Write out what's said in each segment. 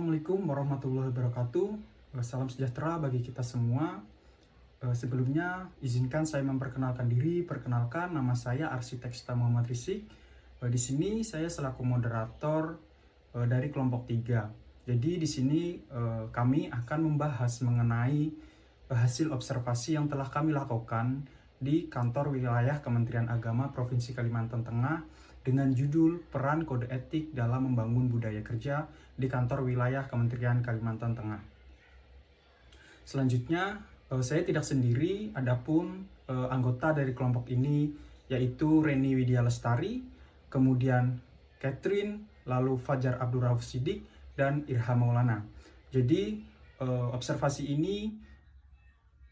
Assalamualaikum warahmatullahi wabarakatuh. Salam sejahtera bagi kita semua. Sebelumnya, izinkan saya memperkenalkan diri. Perkenalkan, nama saya Arsitek Sita Muhammad Rizieq. Di sini saya selaku moderator dari kelompok 3. Jadi di sini kami akan membahas mengenai hasil observasi yang telah kami lakukan di kantor wilayah Kementerian Agama Provinsi Kalimantan Tengah dengan judul Peran Kode Etik dalam Membangun Budaya Kerja di Kantor Wilayah Kementerian Kalimantan Tengah. Selanjutnya, saya tidak sendiri, adapun anggota dari kelompok ini yaitu Reni Widya Lestari, kemudian Catherine, lalu Fajar Abdurrauf Siddiq, dan Irham Maulana. Jadi, observasi ini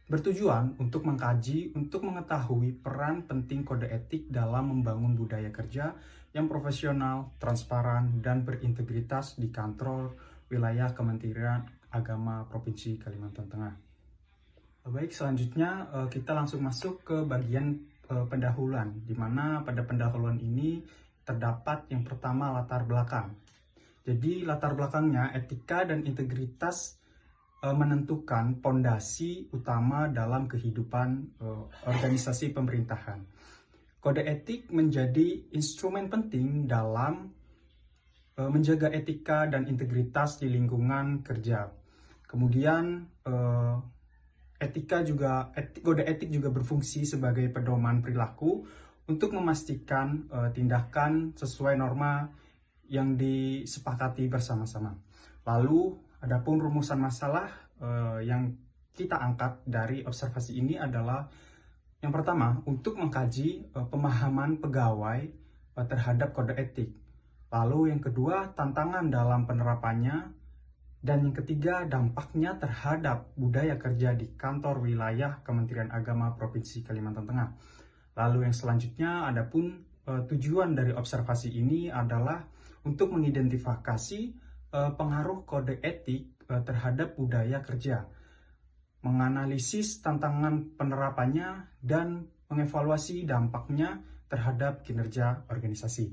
bertujuan untuk mengkaji, untuk mengetahui peran penting kode etik dalam membangun budaya kerja yang profesional, transparan, dan berintegritas di kantor wilayah Kementerian Agama Provinsi Kalimantan Tengah. Baik, selanjutnya kita langsung masuk ke bagian pendahuluan, di mana pada pendahuluan ini terdapat yang pertama latar belakang. Jadi latar belakangnya etika dan integritas menentukan pondasi utama dalam kehidupan organisasi pemerintahan. Kode etik menjadi instrumen penting dalam menjaga etika dan integritas di lingkungan kerja. Kemudian kode etik juga berfungsi sebagai pedoman perilaku untuk memastikan tindakan sesuai norma yang disepakati bersama-sama. Lalu adapun rumusan masalah yang kita angkat dari observasi ini adalah yang pertama, untuk mengkaji pemahaman pegawai terhadap kode etik. Lalu yang kedua, tantangan dalam penerapannya. Dan yang ketiga, dampaknya terhadap budaya kerja di kantor wilayah Kementerian Agama Provinsi Kalimantan Tengah. Lalu yang selanjutnya, adapun tujuan dari observasi ini adalah untuk mengidentifikasi pengaruh kode etik terhadap budaya kerja, menganalisis tantangan penerapannya, dan mengevaluasi dampaknya terhadap kinerja organisasi.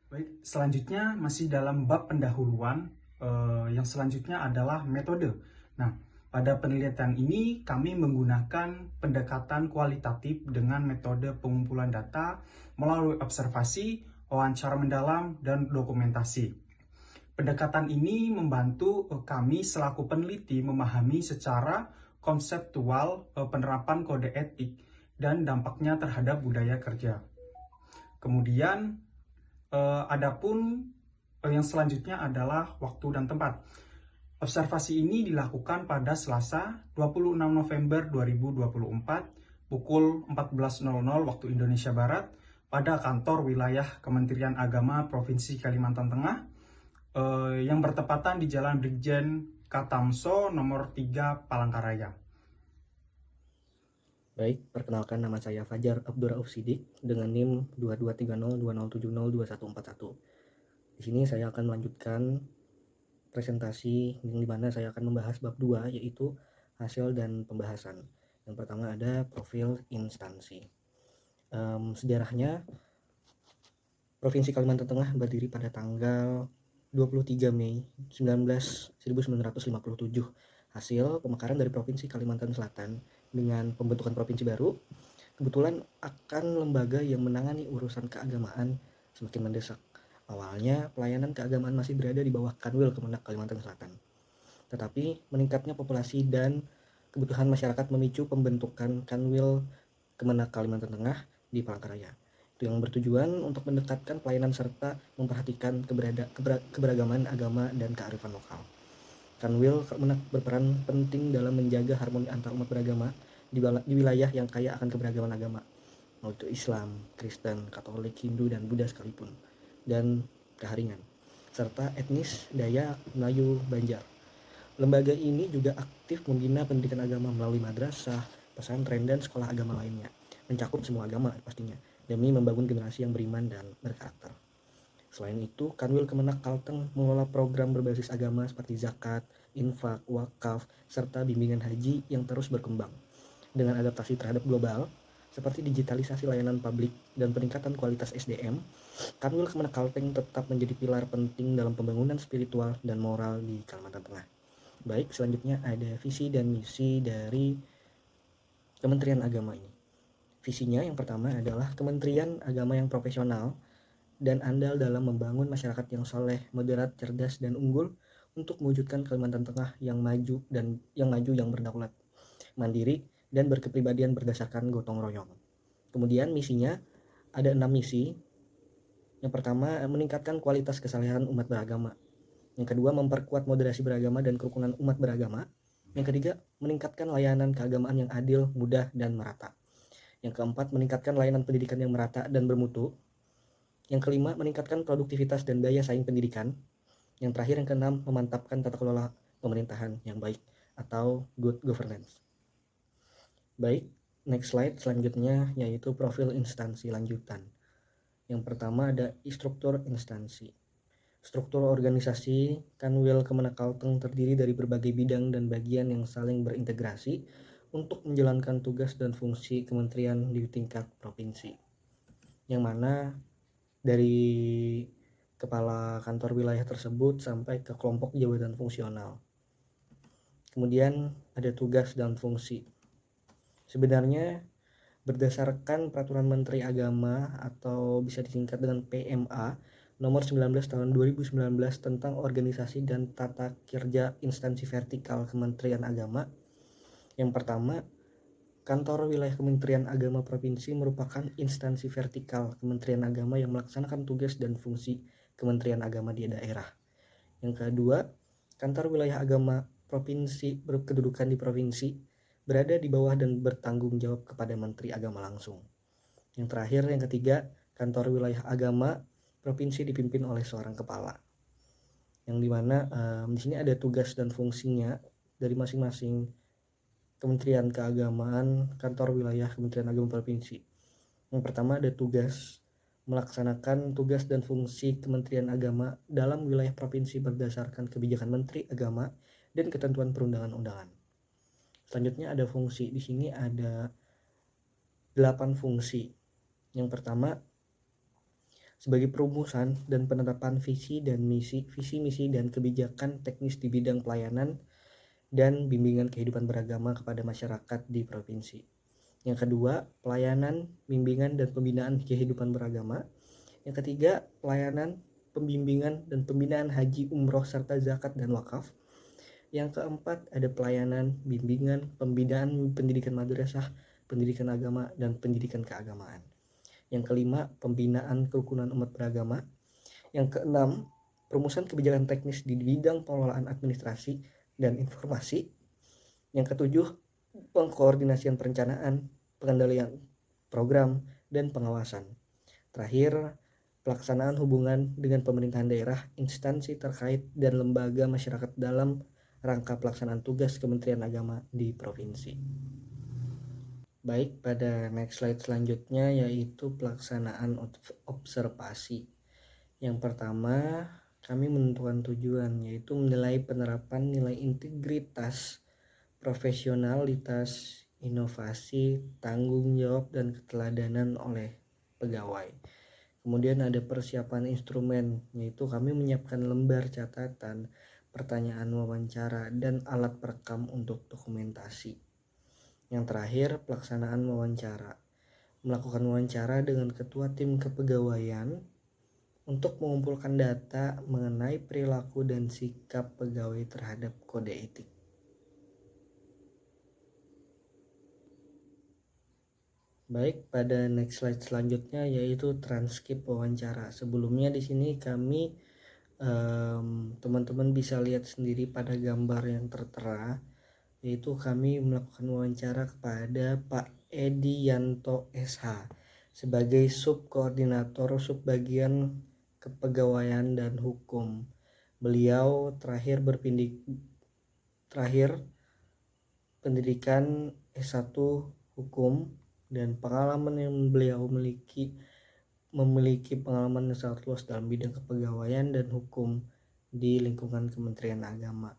Baik, selanjutnya masih dalam bab pendahuluan, yang selanjutnya adalah metode. Nah, pada penelitian ini kami menggunakan pendekatan kualitatif dengan metode pengumpulan data melalui observasi, wawancara mendalam, dan dokumentasi. Pendekatan ini membantu kami selaku peneliti memahami secara konseptual penerapan kode etik dan dampaknya terhadap budaya kerja. Kemudian, adapun yang selanjutnya adalah waktu dan tempat. Observasi ini dilakukan pada Selasa 26 November 2024 pukul 14.00 waktu Indonesia Barat pada kantor wilayah Kementerian Agama Provinsi Kalimantan Tengah yang bertepatan di Jalan Brigjen Katamso nomor 3 Palangkaraya. Baik, perkenalkan nama saya Fajar Abdurrauf Siddiq dengan NIM 223020702141. Di sini saya akan melanjutkan presentasi yang dimana saya akan membahas bab 2 yaitu hasil dan pembahasan. Yang pertama ada profil instansi. Sejarahnya, Provinsi Kalimantan Tengah berdiri pada tanggal 23 Mei 1957. Hasil pemekaran dari Provinsi Kalimantan Selatan dengan pembentukan provinsi baru, kebetulan akan lembaga yang menangani urusan keagamaan semakin mendesak. Awalnya pelayanan keagamaan masih berada di bawah Kanwil Kemenak Kalimantan Selatan. Tetapi meningkatnya populasi dan kebutuhan masyarakat memicu pembentukan Kanwil Kemenak Kalimantan Tengah di Palangkaraya. Itu yang bertujuan untuk mendekatkan pelayanan serta memperhatikan keberagaman agama dan kearifan lokal. Kanwil Kemenak berperan penting dalam menjaga harmoni antar umat beragama di wilayah yang kaya akan keberagaman agama, yaitu Islam, Kristen, Katolik, Hindu, dan Buddha sekalipun, dan keharingan, serta etnis Dayak, Melayu, Banjar. Lembaga ini juga aktif membina pendidikan agama melalui madrasah, pesantren, dan sekolah agama lainnya, mencakup semua agama pastinya, demi membangun generasi yang beriman dan berkarakter. Selain itu, Kanwil Kemenak Kalteng mengelola program berbasis agama seperti zakat, infak, wakaf, serta bimbingan haji yang terus berkembang. Dengan adaptasi terhadap global, seperti digitalisasi layanan publik dan peningkatan kualitas SDM, Kanwil Kemenkalteng tetap menjadi pilar penting dalam pembangunan spiritual dan moral di Kalimantan Tengah. Baik, selanjutnya ada visi dan misi dari Kementerian Agama ini. Visinya yang pertama adalah Kementerian Agama yang profesional dan andal dalam membangun masyarakat yang soleh, moderat, cerdas, dan unggul untuk mewujudkan Kalimantan Tengah yang maju yang berdaulat, mandiri, dan berkepribadian berdasarkan gotong royong. Kemudian misinya ada 6 misi. Yang pertama, meningkatkan kualitas kesalehan umat beragama. Yang kedua, memperkuat moderasi beragama dan kerukunan umat beragama. Yang ketiga, meningkatkan layanan keagamaan yang adil, mudah, dan merata. Yang keempat, meningkatkan layanan pendidikan yang merata dan bermutu. Yang kelima, meningkatkan produktivitas dan daya saing pendidikan. Yang terakhir, yang keenam, memantapkan tata kelola pemerintahan yang baik atau good governance. Baik, next slide selanjutnya yaitu profil instansi lanjutan. Yang pertama ada struktur instansi. Struktur organisasi Kanwil Kemenkalteng terdiri dari berbagai bidang dan bagian yang saling berintegrasi untuk menjalankan tugas dan fungsi kementerian di tingkat provinsi. Yang mana dari kepala kantor wilayah tersebut sampai ke kelompok jabatan fungsional. Kemudian ada tugas dan fungsi. Sebenarnya berdasarkan Peraturan Menteri Agama atau bisa disingkat dengan PMA nomor 19 tahun 2019 tentang organisasi dan tata kerja instansi vertikal Kementerian Agama. Yang pertama, Kantor Wilayah Kementerian Agama Provinsi merupakan instansi vertikal Kementerian Agama yang melaksanakan tugas dan fungsi Kementerian Agama di daerah. Yang kedua, Kantor Wilayah Agama Provinsi berkedudukan di provinsi, berada di bawah dan bertanggung jawab kepada Menteri Agama langsung. Yang terakhir, yang ketiga, Kantor Wilayah Agama Provinsi dipimpin oleh seorang kepala. Yang dimana di sini ada tugas dan fungsinya dari masing-masing Kementerian Keagamaan, Kantor Wilayah Kementerian Agama Provinsi. Yang pertama ada tugas melaksanakan tugas dan fungsi Kementerian Agama dalam wilayah provinsi berdasarkan kebijakan Menteri Agama dan ketentuan perundangan-undangan. Selanjutnya ada fungsi. Di sini ada 8 fungsi. Yang pertama, sebagai perumusan dan penetapan visi misi dan kebijakan teknis di bidang pelayanan dan bimbingan kehidupan beragama kepada masyarakat di provinsi. Yang kedua, pelayanan, bimbingan, dan pembinaan kehidupan beragama. Yang ketiga, pelayanan, pembimbingan, dan pembinaan haji, umroh, serta zakat dan wakaf. Yang keempat, ada pelayanan, bimbingan, pembinaan pendidikan madrasah, pendidikan agama, dan pendidikan keagamaan. Yang kelima, pembinaan kerukunan umat beragama. Yang keenam, perumusan kebijakan teknis di bidang pengelolaan administrasi dan informasi. Yang ketujuh, pengkoordinasian perencanaan, pengendalian program, dan pengawasan. Terakhir, pelaksanaan hubungan dengan pemerintahan daerah, instansi terkait, dan lembaga masyarakat dalam rangka pelaksanaan tugas Kementerian Agama di provinsi. Baik, pada next slide selanjutnya yaitu pelaksanaan observasi. Yang pertama, kami menentukan tujuan yaitu menilai penerapan nilai integritas, profesionalitas, inovasi, tanggung jawab, dan keteladanan oleh pegawai. Kemudian ada persiapan instrumen, yaitu kami menyiapkan lembar catatan, pertanyaan wawancara, dan alat perekam untuk dokumentasi. Yang terakhir, pelaksanaan wawancara. Melakukan wawancara dengan ketua tim kepegawaian untuk mengumpulkan data mengenai perilaku dan sikap pegawai terhadap kode etik. Baik, pada next slide selanjutnya yaitu transkrip wawancara. Sebelumnya di sini kami teman-teman bisa lihat sendiri pada gambar yang tertera, yaitu kami melakukan wawancara kepada Pak Edi Yanto SH sebagai subkoordinator subbagian kepegawaian dan hukum. Beliau terakhir pendidikan S1 hukum, dan pengalaman yang beliau memiliki pengalaman yang sangat luas dalam bidang kepegawaian dan hukum di lingkungan Kementerian Agama.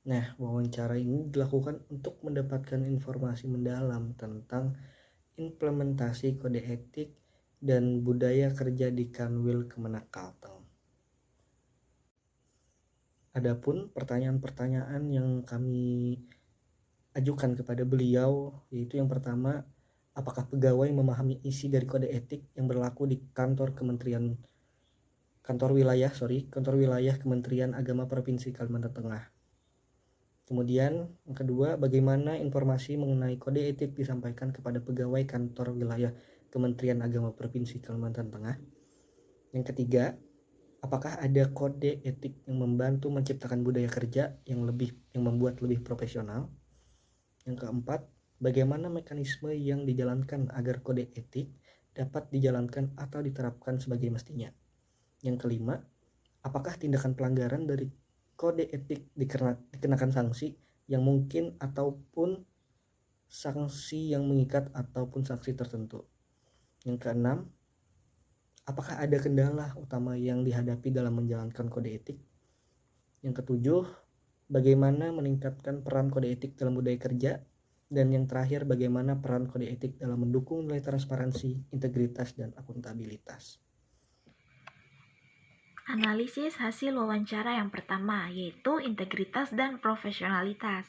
Nah, wawancara ini dilakukan untuk mendapatkan informasi mendalam tentang implementasi kode etik dan budaya kerja di Kanwil Kemenak Kalteng. Adapun pertanyaan-pertanyaan yang kami ajukan kepada beliau, yaitu yang pertama, apakah pegawai memahami isi dari kode etik yang berlaku di kantor wilayah Kementerian Agama Provinsi Kalimantan Tengah. Kemudian yang kedua, bagaimana informasi mengenai kode etik disampaikan kepada pegawai kantor wilayah Kementerian Agama Provinsi Kalimantan Tengah. Yang ketiga, apakah ada kode etik yang membantu menciptakan budaya kerja yang membuat lebih profesional? Yang keempat, bagaimana mekanisme yang dijalankan agar kode etik dapat dijalankan atau diterapkan sebagai mestinya? Yang kelima, apakah tindakan pelanggaran dari kode etik dikenakan sanksi yang mungkin ataupun sanksi yang mengikat ataupun sanksi tertentu? Yang keenam, apakah ada kendala utama yang dihadapi dalam menjalankan kode etik? Yang ketujuh, bagaimana meningkatkan peran kode etik dalam budaya kerja? Dan yang terakhir, bagaimana peran kode etik dalam mendukung nilai transparansi, integritas, dan akuntabilitas? Analisis hasil wawancara yang pertama, yaitu integritas dan profesionalitas.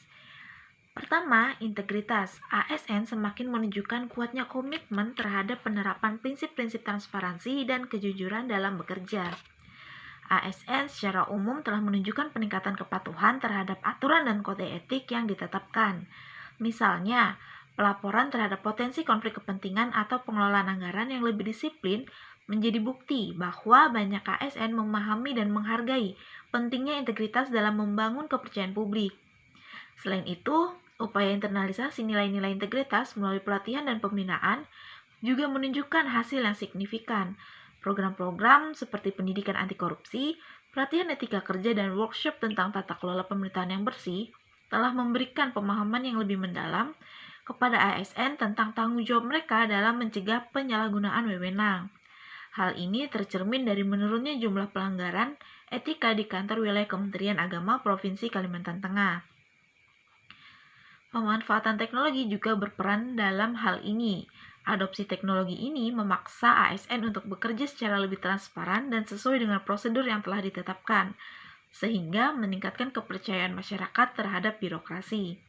Pertama, integritas. ASN semakin menunjukkan kuatnya komitmen terhadap penerapan prinsip-prinsip transparansi dan kejujuran dalam bekerja. ASN secara umum telah menunjukkan peningkatan kepatuhan terhadap aturan dan kode etik yang ditetapkan. Misalnya, pelaporan terhadap potensi konflik kepentingan atau pengelolaan anggaran yang lebih disiplin menjadi bukti bahwa banyak ASN memahami dan menghargai pentingnya integritas dalam membangun kepercayaan publik. Selain itu, upaya internalisasi nilai-nilai integritas melalui pelatihan dan pembinaan juga menunjukkan hasil yang signifikan. Program-program seperti pendidikan anti korupsi, pelatihan etika kerja, dan workshop tentang tata kelola pemerintahan yang bersih telah memberikan pemahaman yang lebih mendalam kepada ASN tentang tanggung jawab mereka dalam mencegah penyalahgunaan wewenang. Hal ini tercermin dari menurunnya jumlah pelanggaran etika di kantor wilayah Kementerian Agama Provinsi Kalimantan Tengah. Pemanfaatan teknologi juga berperan dalam hal ini. Adopsi teknologi ini memaksa ASN untuk bekerja secara lebih transparan dan sesuai dengan prosedur yang telah ditetapkan, sehingga meningkatkan kepercayaan masyarakat terhadap birokrasi.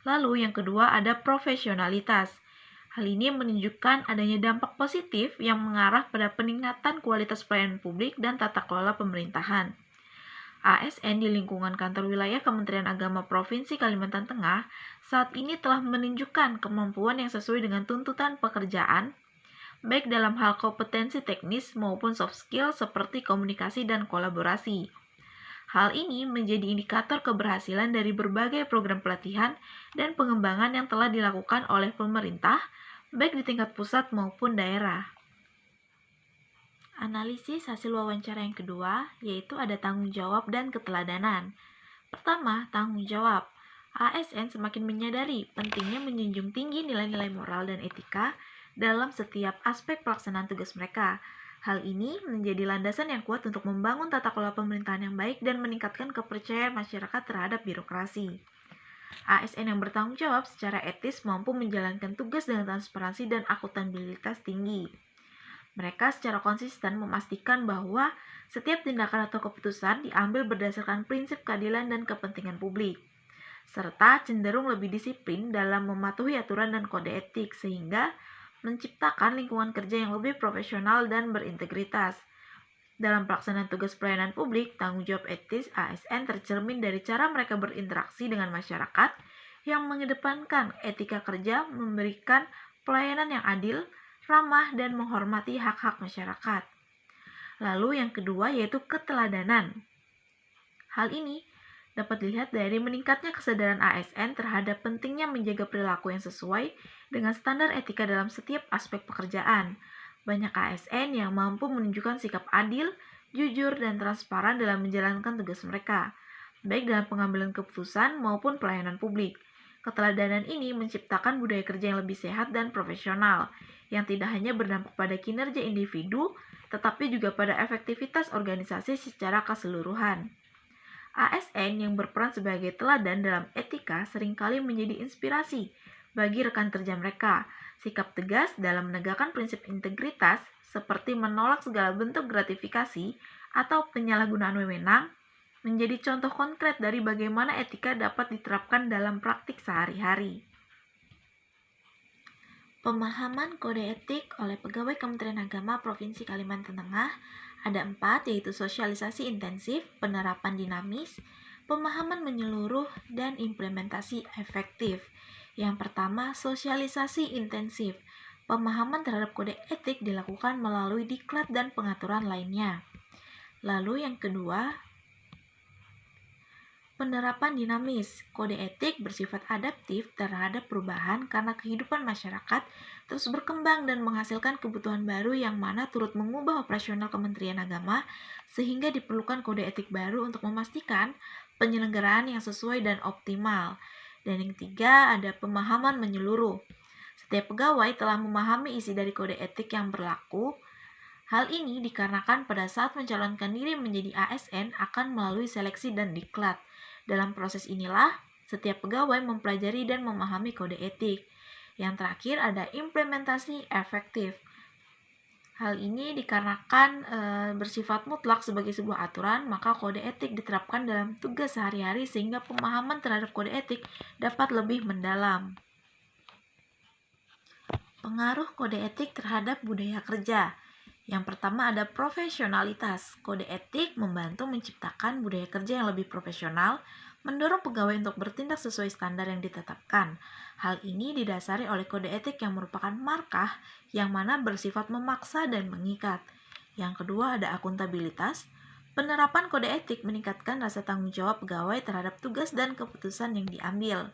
Lalu yang kedua ada profesionalitas. Hal ini menunjukkan adanya dampak positif yang mengarah pada peningkatan kualitas pelayanan publik dan tata kelola pemerintahan. ASN di lingkungan kantor wilayah Kementerian Agama Provinsi Kalimantan Tengah saat ini telah menunjukkan kemampuan yang sesuai dengan tuntutan pekerjaan, baik dalam hal kompetensi teknis maupun soft skill seperti komunikasi dan kolaborasi. Hal ini menjadi indikator keberhasilan dari berbagai program pelatihan dan pengembangan yang telah dilakukan oleh pemerintah, baik di tingkat pusat maupun daerah. Analisis hasil wawancara yang kedua, yaitu ada tanggung jawab dan keteladanan. Pertama, tanggung jawab. ASN semakin menyadari pentingnya menjunjung tinggi nilai-nilai moral dan etika dalam setiap aspek pelaksanaan tugas mereka. Hal ini menjadi landasan yang kuat untuk membangun tata kelola pemerintahan yang baik dan meningkatkan kepercayaan masyarakat terhadap birokrasi. ASN yang bertanggung jawab secara etis mampu menjalankan tugas dengan transparansi dan akuntabilitas tinggi. Mereka secara konsisten memastikan bahwa setiap tindakan atau keputusan diambil berdasarkan prinsip keadilan dan kepentingan publik, serta cenderung lebih disiplin dalam mematuhi aturan dan kode etik sehingga menciptakan lingkungan kerja yang lebih profesional dan berintegritas. Dalam pelaksanaan tugas pelayanan publik, tanggung jawab etis ASN tercermin dari cara mereka berinteraksi dengan masyarakat yang mengedepankan etika kerja, memberikan pelayanan yang adil, ramah, dan menghormati hak-hak masyarakat. Lalu yang kedua yaitu keteladanan. Hal ini dapat dilihat dari meningkatnya kesadaran ASN terhadap pentingnya menjaga perilaku yang sesuai dengan standar etika dalam setiap aspek pekerjaan. Banyak ASN yang mampu menunjukkan sikap adil, jujur, dan transparan dalam menjalankan tugas mereka, baik dalam pengambilan keputusan maupun pelayanan publik. Keteladanan ini menciptakan budaya kerja yang lebih sehat dan profesional, yang tidak hanya berdampak pada kinerja individu, tetapi juga pada efektivitas organisasi secara keseluruhan. ASN yang berperan sebagai teladan dalam etika seringkali menjadi inspirasi bagi rekan kerja mereka, Sikap tegas dalam menegakkan prinsip integritas seperti menolak segala bentuk gratifikasi atau penyalahgunaan wewenang menjadi contoh konkret dari bagaimana etika dapat diterapkan dalam praktik sehari-hari. Pemahaman kode etik oleh pegawai Kementerian Agama Provinsi Kalimantan Tengah ada 4, yaitu sosialisasi intensif, penerapan dinamis, pemahaman menyeluruh, dan implementasi efektif. Yang pertama, sosialisasi intensif. Pemahaman terhadap kode etik dilakukan melalui diklat dan pengaturan lainnya. Lalu yang kedua, penerapan dinamis. Kode etik bersifat adaptif terhadap perubahan karena kehidupan masyarakat terus berkembang dan menghasilkan kebutuhan baru yang mana turut mengubah operasional Kementerian Agama sehingga diperlukan kode etik baru untuk memastikan penyelenggaraan yang sesuai dan optimal. Dan yang ketiga, ada pemahaman menyeluruh. Setiap pegawai telah memahami isi dari kode etik yang berlaku. Hal ini dikarenakan pada saat mencalonkan diri menjadi ASN akan melalui seleksi dan diklat. Dalam proses inilah, setiap pegawai mempelajari dan memahami kode etik. Yang terakhir ada implementasi efektif. Hal ini dikarenakan bersifat mutlak sebagai sebuah aturan, maka kode etik diterapkan dalam tugas sehari-hari sehingga pemahaman terhadap kode etik dapat lebih mendalam. Pengaruh kode etik terhadap budaya kerja. Yang pertama ada profesionalitas. Kode etik membantu menciptakan budaya kerja yang lebih profesional, mendorong pegawai untuk bertindak sesuai standar yang ditetapkan. Hal ini didasari oleh kode etik yang merupakan markah yang mana bersifat memaksa dan mengikat. Yang kedua ada akuntabilitas. Penerapan kode etik meningkatkan rasa tanggung jawab pegawai terhadap tugas dan keputusan yang diambil.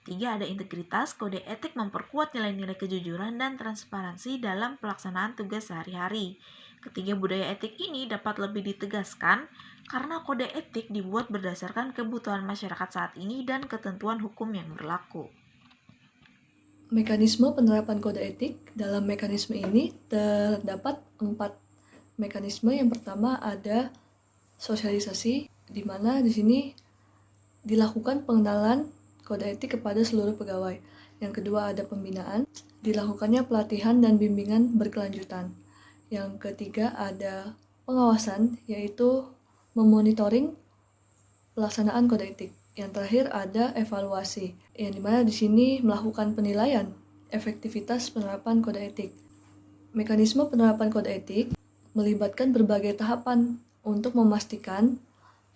3. Ada integritas. Kode etik memperkuat nilai-nilai kejujuran dan transparansi dalam pelaksanaan tugas sehari-hari. Ketiga, budaya etik ini dapat lebih ditegaskan karena kode etik dibuat berdasarkan kebutuhan masyarakat saat ini dan ketentuan hukum yang berlaku. Mekanisme penerapan kode etik. Dalam mekanisme ini terdapat 4 mekanisme. Yang pertama ada sosialisasi, di mana di sini dilakukan pengenalan kode etik kepada seluruh pegawai. Yang kedua ada pembinaan, dilakukannya pelatihan dan bimbingan berkelanjutan. Yang ketiga ada pengawasan, yaitu memonitoring pelaksanaan kode etik. Yang terakhir ada evaluasi, yang dimana di sini melakukan penilaian efektivitas penerapan kode etik. Mekanisme penerapan kode etik melibatkan berbagai tahapan untuk memastikan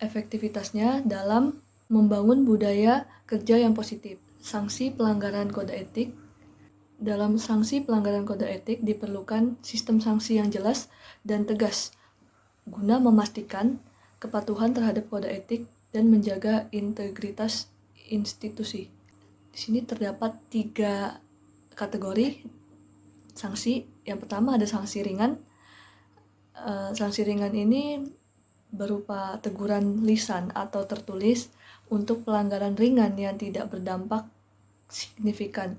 efektivitasnya dalam membangun budaya kerja yang positif. Sanksi pelanggaran kode etik. Dalam sanksi pelanggaran kode etik diperlukan sistem sanksi yang jelas dan tegas guna memastikan kepatuhan terhadap kode etik dan menjaga integritas institusi. Di sini terdapat 3 kategori sanksi. Yang pertama ada sanksi ringan. Sanksi ringan ini berupa teguran lisan atau tertulis untuk pelanggaran ringan yang tidak berdampak signifikan.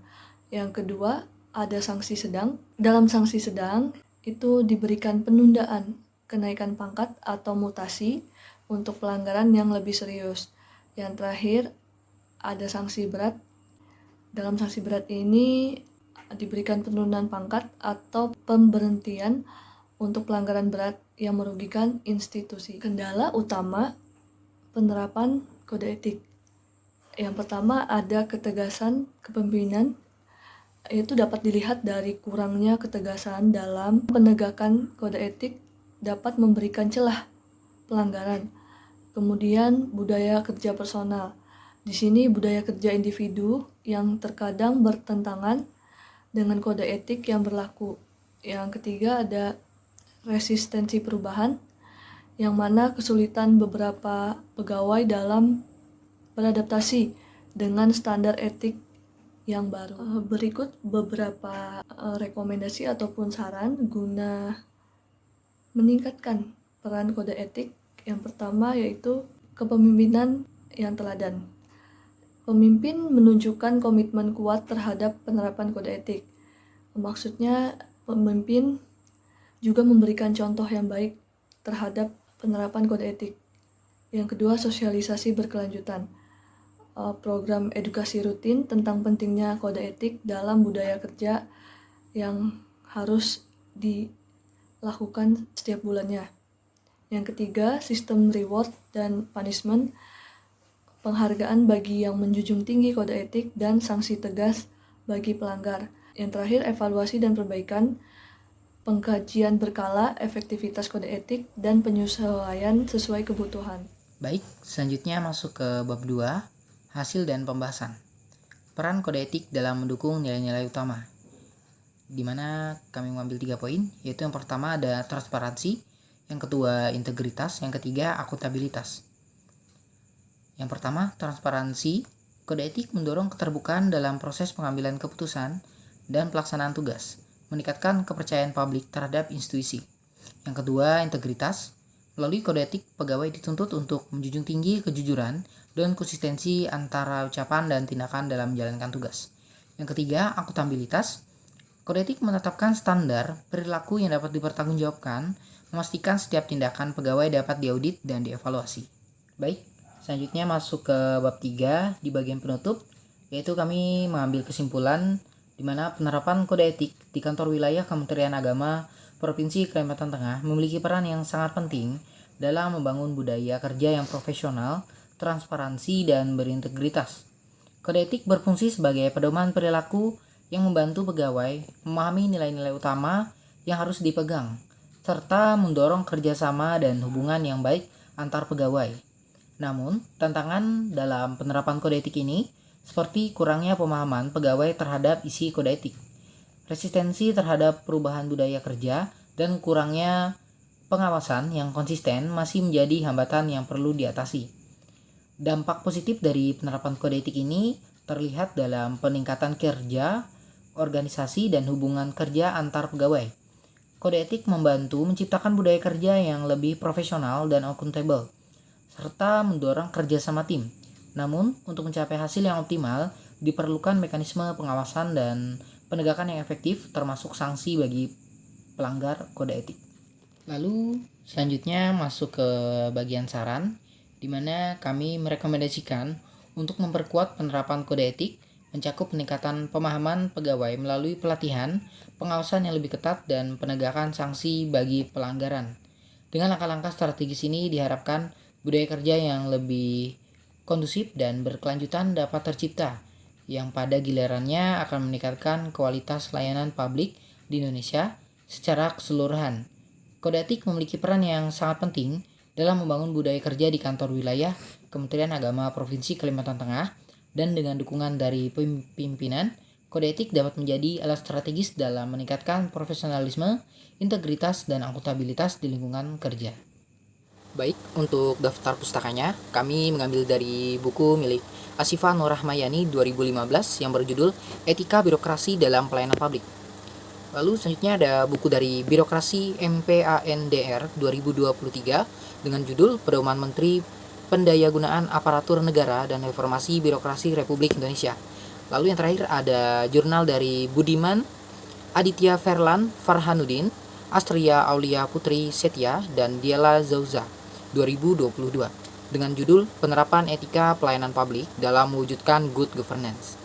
Yang kedua, ada sanksi sedang. Dalam sanksi sedang, itu diberikan penundaan kenaikan pangkat atau mutasi untuk pelanggaran yang lebih serius. Yang terakhir, ada sanksi berat. Dalam sanksi berat ini diberikan penundaan pangkat atau pemberhentian untuk pelanggaran berat yang merugikan institusi. Kendala utama penerapan kode etik. Yang pertama ada ketegasan kepemimpinan, yaitu dapat dilihat dari kurangnya ketegasan dalam penegakan kode etik dapat memberikan celah pelanggaran. Kemudian budaya kerja personal. Di sini budaya kerja individu yang terkadang bertentangan dengan kode etik yang berlaku. Yang ketiga ada resistensi perubahan, yang mana kesulitan beberapa pegawai dalam beradaptasi dengan standar etik yang baru. Berikut beberapa rekomendasi ataupun saran guna meningkatkan peran kode etik. Yang pertama yaitu kepemimpinan yang teladan. Pemimpin menunjukkan komitmen kuat terhadap penerapan kode etik. Maksudnya pemimpin juga memberikan contoh yang baik terhadap penerapan kode etik. Yang kedua, sosialisasi berkelanjutan. Program edukasi rutin tentang pentingnya kode etik dalam budaya kerja yang harus dilakukan setiap bulannya. Yang ketiga, sistem reward dan punishment, penghargaan bagi yang menjunjung tinggi kode etik dan sanksi tegas bagi pelanggar. Yang terakhir, evaluasi dan perbaikan, pengkajian berkala, efektivitas kode etik, dan penyesuaian sesuai kebutuhan. Baik, selanjutnya masuk ke bab 2, hasil dan pembahasan. Peran kode etik dalam mendukung nilai-nilai utama, di mana kami mengambil 3 poin, yaitu yang pertama ada transparansi, yang kedua integritas, yang ketiga akuntabilitas. Yang pertama, transparansi. Kode etik mendorong keterbukaan dalam proses pengambilan keputusan dan pelaksanaan tugas, meningkatkan kepercayaan publik terhadap institusi. Yang kedua, integritas. Melalui kode etik, pegawai dituntut untuk menjunjung tinggi kejujuran dan konsistensi antara ucapan dan tindakan dalam menjalankan tugas. Yang ketiga, akuntabilitas. Kode etik menetapkan standar perilaku yang dapat dipertanggungjawabkan, memastikan setiap tindakan pegawai dapat diaudit dan dievaluasi. Baik, selanjutnya masuk ke bab 3 di bagian penutup, yaitu kami mengambil kesimpulan di mana penerapan kode etik di kantor wilayah Kementerian Agama Provinsi Kalimantan Tengah memiliki peran yang sangat penting dalam membangun budaya kerja yang profesional, transparansi, dan berintegritas. Kode etik berfungsi sebagai pedoman perilaku yang membantu pegawai memahami nilai-nilai utama yang harus dipegang, serta mendorong kerjasama dan hubungan yang baik antar pegawai. Namun, tantangan dalam penerapan kode etik ini seperti kurangnya pemahaman pegawai terhadap isi kode etik, resistensi terhadap perubahan budaya kerja, dan kurangnya pengawasan yang konsisten masih menjadi hambatan yang perlu diatasi. Dampak positif dari penerapan kode etik ini terlihat dalam peningkatan kerja, organisasi, dan hubungan kerja antar pegawai. Kode etik membantu menciptakan budaya kerja yang lebih profesional dan akuntabel, serta mendorong kerjasama tim. Namun, untuk mencapai hasil yang optimal, diperlukan mekanisme pengawasan dan penegakan yang efektif, termasuk sanksi bagi pelanggar kode etik. Lalu, selanjutnya masuk ke bagian saran, di mana kami merekomendasikan untuk memperkuat penerapan kode etik, mencakup peningkatan pemahaman pegawai melalui pelatihan, pengawasan yang lebih ketat, dan penegakan sanksi bagi pelanggaran. Dengan langkah-langkah strategis ini diharapkan budaya kerja yang lebih kondusif dan berkelanjutan dapat tercipta, yang pada gilirannya akan meningkatkan kualitas layanan publik di Indonesia secara keseluruhan. Kode etik memiliki peran yang sangat penting dalam membangun budaya kerja di kantor wilayah Kementerian Agama Provinsi Kalimantan Tengah, dan dengan dukungan dari pimpinan, kode etik dapat menjadi alat strategis dalam meningkatkan profesionalisme, integritas, dan akuntabilitas di lingkungan kerja. Baik, untuk daftar pustakanya, kami mengambil dari buku milik Asifah Nur Rahmayani 2015 yang berjudul Etika Birokrasi dalam Pelayanan Publik. Lalu selanjutnya ada buku dari Birokrasi MPANDR 2023 dengan judul Pedoman Menteri Pendayagunaan Aparatur Negara dan Reformasi Birokrasi Republik Indonesia. Lalu yang terakhir ada jurnal dari Budiman Aditya Ferlan Farhanuddin, Astria Aulia Putri Setia, dan Diela Zauza 2022 dengan judul Penerapan Etika Pelayanan Publik dalam Mewujudkan Good Governance.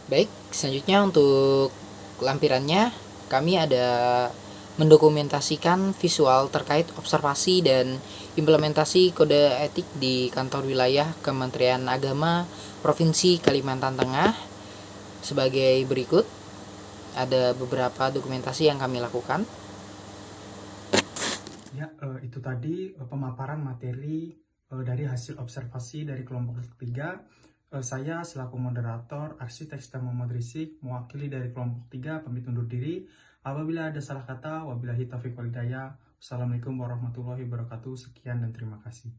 Baik, selanjutnya untuk lampirannya kami ada mendokumentasikan visual terkait observasi dan implementasi kode etik di kantor wilayah Kementerian Agama Provinsi Kalimantan Tengah sebagai berikut. Ada beberapa dokumentasi yang kami lakukan. Ya, itu tadi pemaparan materi dari hasil observasi dari kelompok ketiga. Saya selaku moderator Arsitek Sita Muhammad Rizieq mewakili dari kelompok 3 pamit undur diri. Apabila ada salah kata, wabillahi taufiq wal hidayah. Wassalamualaikum warahmatullahi wabarakatuh. Sekian dan terima kasih.